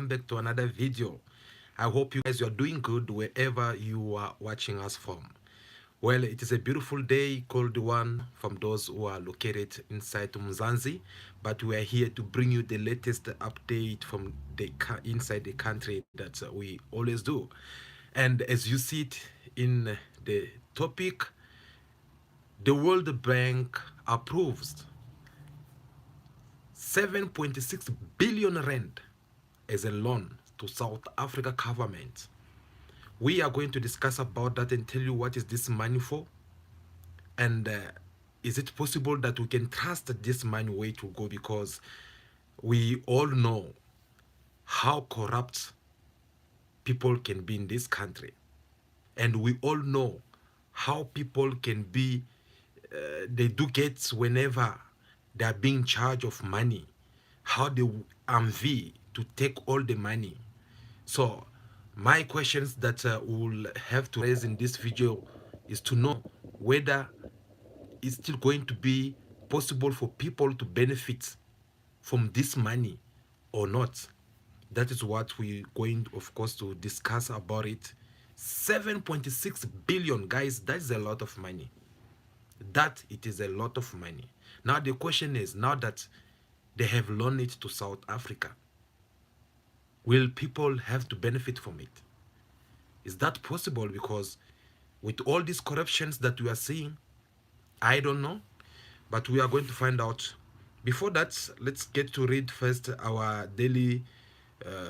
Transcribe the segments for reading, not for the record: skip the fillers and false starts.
welcome back to another video. I hope you guys are doing good wherever you are watching us from. Well, it is a beautiful day, cold one from those who are located inside Mzanzi, but we are here to bring you the latest update from the inside the country that we always do. And as you see it in the topic, the World Bank approves 7.6 billion rand as a loan to South Africa government. We are going to discuss about that and tell you what is this money for, and is it possible that we can trust this money way to go, because we all know how corrupt people can be in this country, and we all know how people can be they do get whenever they are being charged of money, how they envy to take all the money. So my questions that we'll have to raise in this video is to know whether it's still going to be possible for people to benefit from this money or not. That is what we're going, of course, to discuss about it. 7.6 billion, guys, that is a lot of money. That it is a lot of money. Now the question is, now that they have loaned it to South Africa, will people have to benefit from it? Is that possible? Because with all these corruptions that we are seeing, I don't know, but we are going to find out. Before that, let's get to read first our daily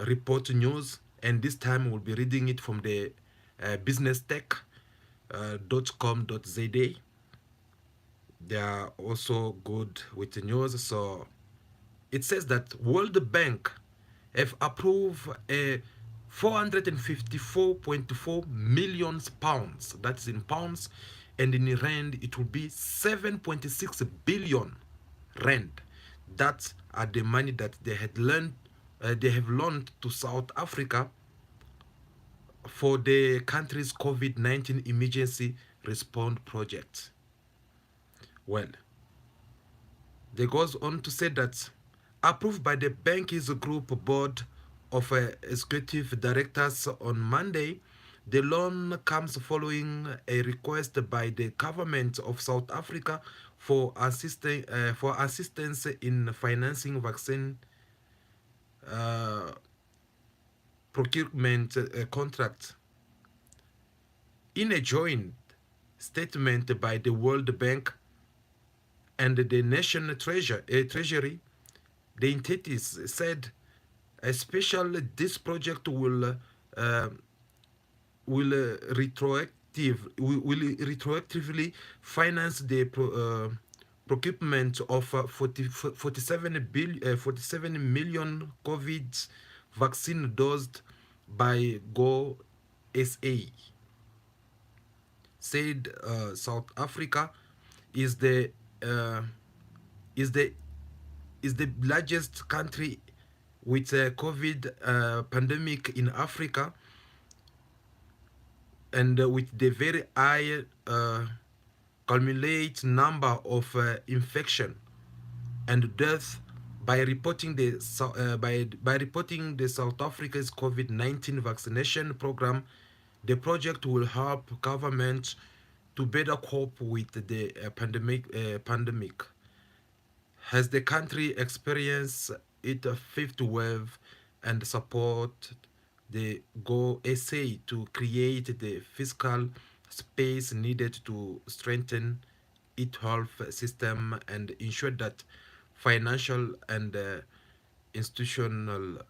report news, and this time we'll be reading it from the businesstech.com.za. They are also good with the news. So it says that World Bank have approved a 454.4 million pounds. That's in pounds, and in rand it will be 7.6 billion rand. That are the money that they had learned. They have loaned to South Africa for the country's COVID-19 emergency response project. Well, they goes on to say that approved by the bank's group board of executive directors on Monday, the loan comes following a request by the government of South Africa for assistance in financing vaccine procurement contracts. In a joint statement by the World Bank and the National Treasury, the entities said especially this project will retroactively finance the procurement of 47 million COVID vaccine dosed by Go SA. Said South Africa is the uh, is the is the largest country with a COVID pandemic in Africa, and with the very high cumulative number of infection and death by reporting the by reporting the South Africa's COVID-19 vaccination program. The project will help government to better cope with the pandemic. Has the country experienced its fifth wave and support the Go SA to create the fiscal space needed to strengthen its health system and ensure that financial and institutional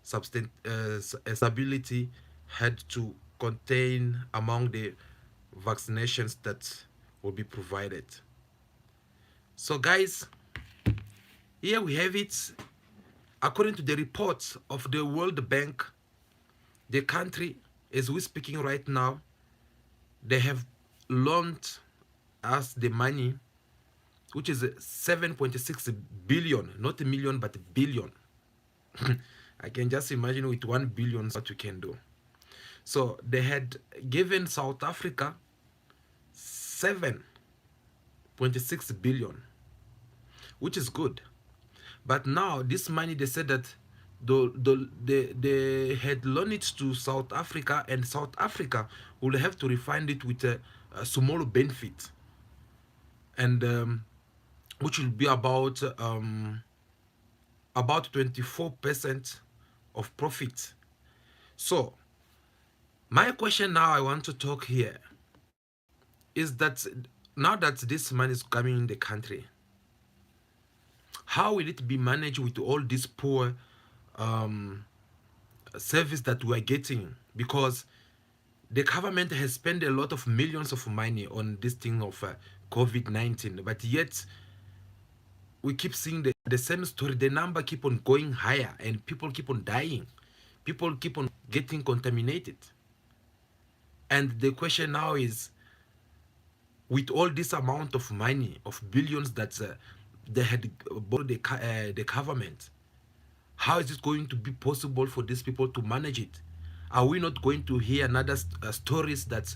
stability had to contain among the vaccinations that will be provided. So guys, here we have it. According to the reports of the World Bank, the country, as we're speaking right now, they have loaned us the money, which is 7.6 billion, not a million, but a billion. I can just imagine with 1 billion what we can do. So they had given South Africa 7.6 billion, which is good. But now this money, they said that they had loaned it to South Africa, and South Africa will have to refund it with a small benefit, and which will be about 24% of profit. So my question now I want to talk here is that now that this money is coming in the country, how will it be managed with all this poor um, service that we are getting? Because the government has spent a lot of millions of money on this thing of COVID-19, but yet we keep seeing the same story. The number keep on going higher, and people keep on dying. People keep on getting contaminated. And the question now is, with all this amount of money, of billions that they had bought the government, how is it going to be possible for these people to manage it? Are we not going to hear another stories that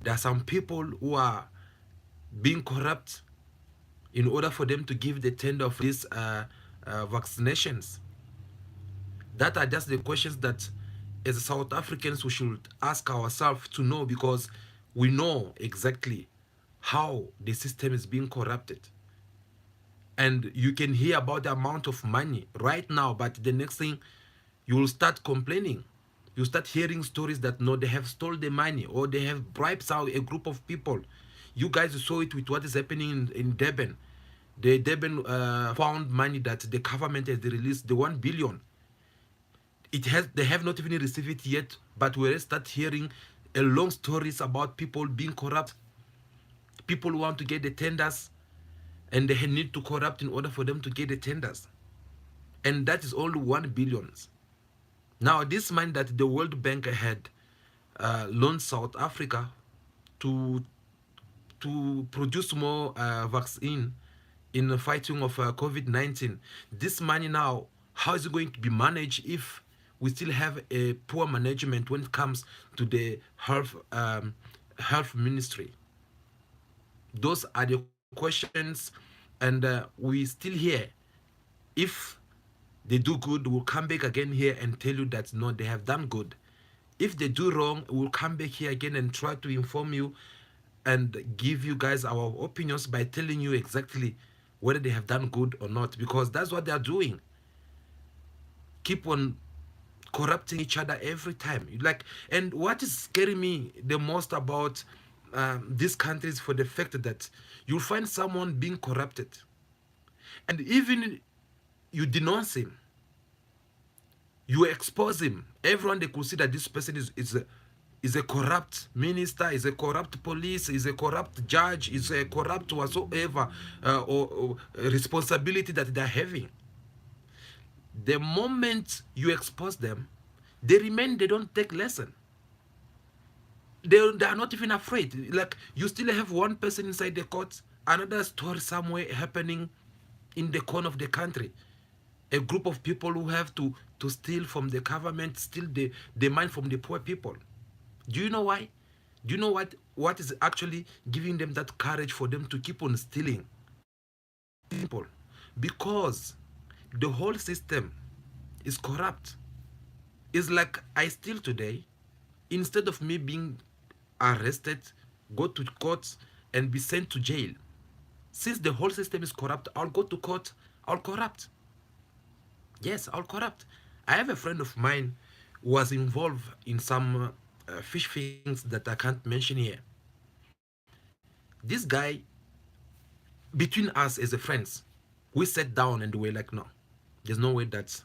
there are some people who are being corrupt in order for them to give the tender of these vaccinations? That are just the questions that as South Africans we should ask ourselves to know, because we know exactly how the system is being corrupted. And you can hear about the amount of money right now, but the next thing you will start complaining. You start hearing stories that no, they have stole the money, or they have bribed out a group of people. You guys saw it with what is happening in Durban. The Durban found money that the government has released, the 1 billion. They have not even received it yet, but we start hearing a long stories about people being corrupt. People who want to get the tenders, and they need to corrupt in order for them to get the tenders, and that is only 1 billion. Now this money that the World Bank had loaned South Africa to produce more vaccine in the fighting of COVID-19, this money now, how is it going to be managed if we still have a poor management when it comes to the health ministry? Those are the questions, and we still here. If they do good, we'll come back again here and tell you that no, they have done good. If they do wrong, we'll come back here again and try to inform you and give you guys our opinions by telling you exactly whether they have done good or not, because that's what they are doing. Keep on corrupting each other every time. Like, and what is scaring me the most about these countries, for the fact that you'll find someone being corrupted, and even you denounce him, you expose him, everyone, they could see that this person is a corrupt minister, is a corrupt police, is a corrupt judge, is a corrupt whatsoever or responsibility that they're having. The moment you expose them, they remain, they don't take lesson. They are not even afraid. Like, you still have one person inside the court, another story somewhere happening in the corner of the country. A group of people who have to steal from the government, steal the money from the poor people. Do you know why? Do you know what is actually giving them that courage for them to keep on stealing people? Because the whole system is corrupt. It's like, I steal today, instead of me being arrested, go to court, and be sent to jail. Since the whole system is corrupt, I'll go to court, I'll corrupt. Yes, I'll corrupt. I have a friend of mine who was involved in some fish things that I can't mention here. This guy, between us as a friends, we sat down and we were like, no, there's no way that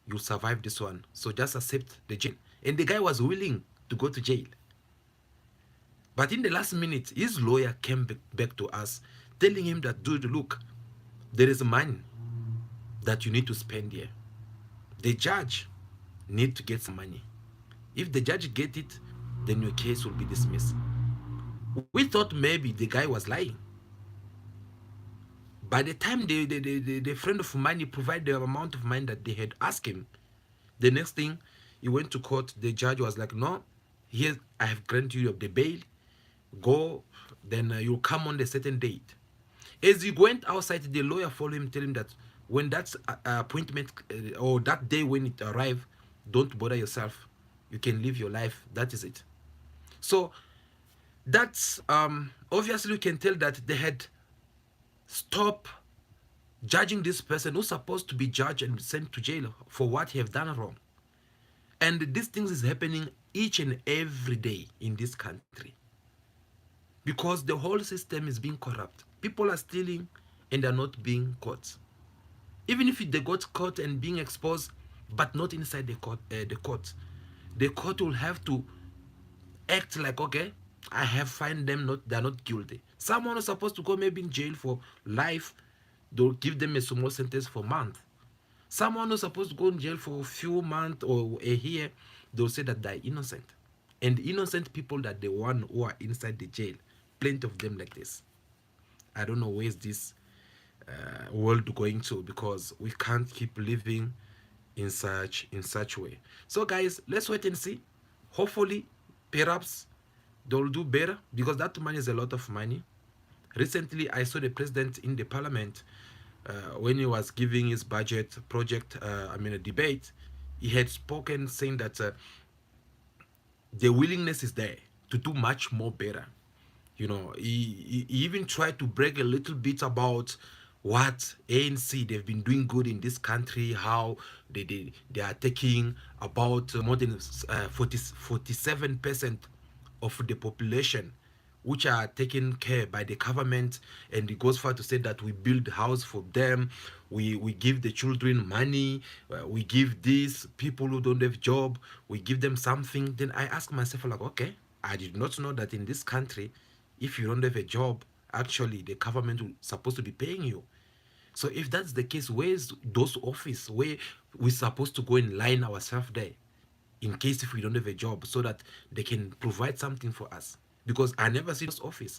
you'll survive this one. So just accept the jail. And the guy was willing to go to jail. But in the last minute, his lawyer came back to us, telling him that, dude, look, there is money that you need to spend here. The judge need to get some money. If the judge get it, then your case will be dismissed. We thought maybe the guy was lying. By the time the friend of mine provided the amount of money that they had asked him, the next thing, he went to court. The judge was like, no, here, I have granted you the bail. Go, then you'll come on the certain date. As he went outside, the lawyer followed him, telling him that, When that appointment or that day when it arrives, don't bother yourself. You can live your life. That is it. So that's obviously you can tell that they had stopped judging this person who's supposed to be judged and sent to jail for what he have done wrong. And these things is happening each and every day in this country because the whole system is being corrupt. People are stealing and are not being caught. Even if they got caught and being exposed, but not inside the court will have to act like, okay, I have find them not, they're not guilty. Someone is supposed to go maybe in jail for life, they'll give them a small sentence for a month. Someone who's supposed to go in jail for a few months or a year, they'll say that they're innocent. And innocent people that the one who are inside the jail, plenty of them like this. I don't know where's this world going to, because we can't keep living in such way. So guys, let's wait and see. Hopefully, perhaps they'll do better, because that money is a lot of money. Recently, I saw the president in the parliament when he was giving his budget project, a debate. He had spoken saying that the willingness is there to do much more better. He even tried to brag a little bit about what ANC they've been doing good in this country, how they are taking about more than 47% of the population, which are taken care by the government. And it goes far to say that we build house for them, we give the children money, we give these people who don't have job, we give them something. Then I ask myself, like, okay, I did not know that in this country, if you don't have a job, actually the government will supposed to be paying you. So if that's the case, where's those office where we're supposed to go and line ourselves there in case if we don't have a job, so that they can provide something for us? Because I never see those office.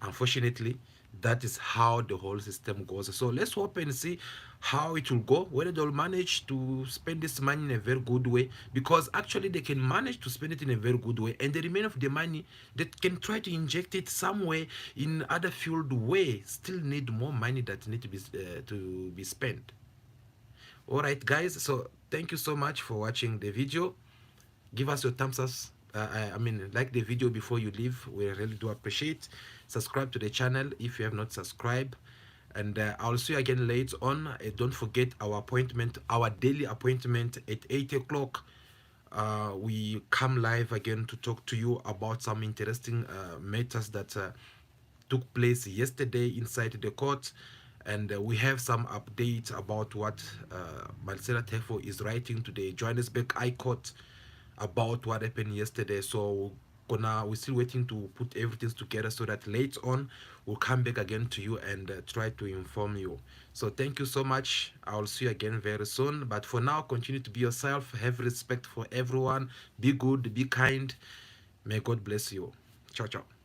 Unfortunately, that is how the whole system goes. So let's hope and see how it will go, whether they'll manage to spend this money in a very good way, because actually they can manage to spend it in a very good way, and the remainder of the money they can try to inject it somewhere in other field way, still need more money that need to be spent. All right guys, so thank you so much for watching the video. Give us your thumbs up. Like the video before you leave. We really do appreciate. Subscribe to the channel if you have not subscribed. And I'll see you again later on. Don't forget our appointment, our daily appointment at 8 o'clock. We come live again to talk to you about some interesting matters that took place yesterday inside the court. And we have some updates about what Marcela Tefo is writing to the Johannesburg High Court about what happened yesterday. So we're still waiting to put everything together, so that later on we'll come back again to you and try to inform you. So thank you so much. I'll see you again very soon. But for now, continue to be yourself. Have respect for everyone. Be good. Be kind. May God bless you. Ciao, ciao.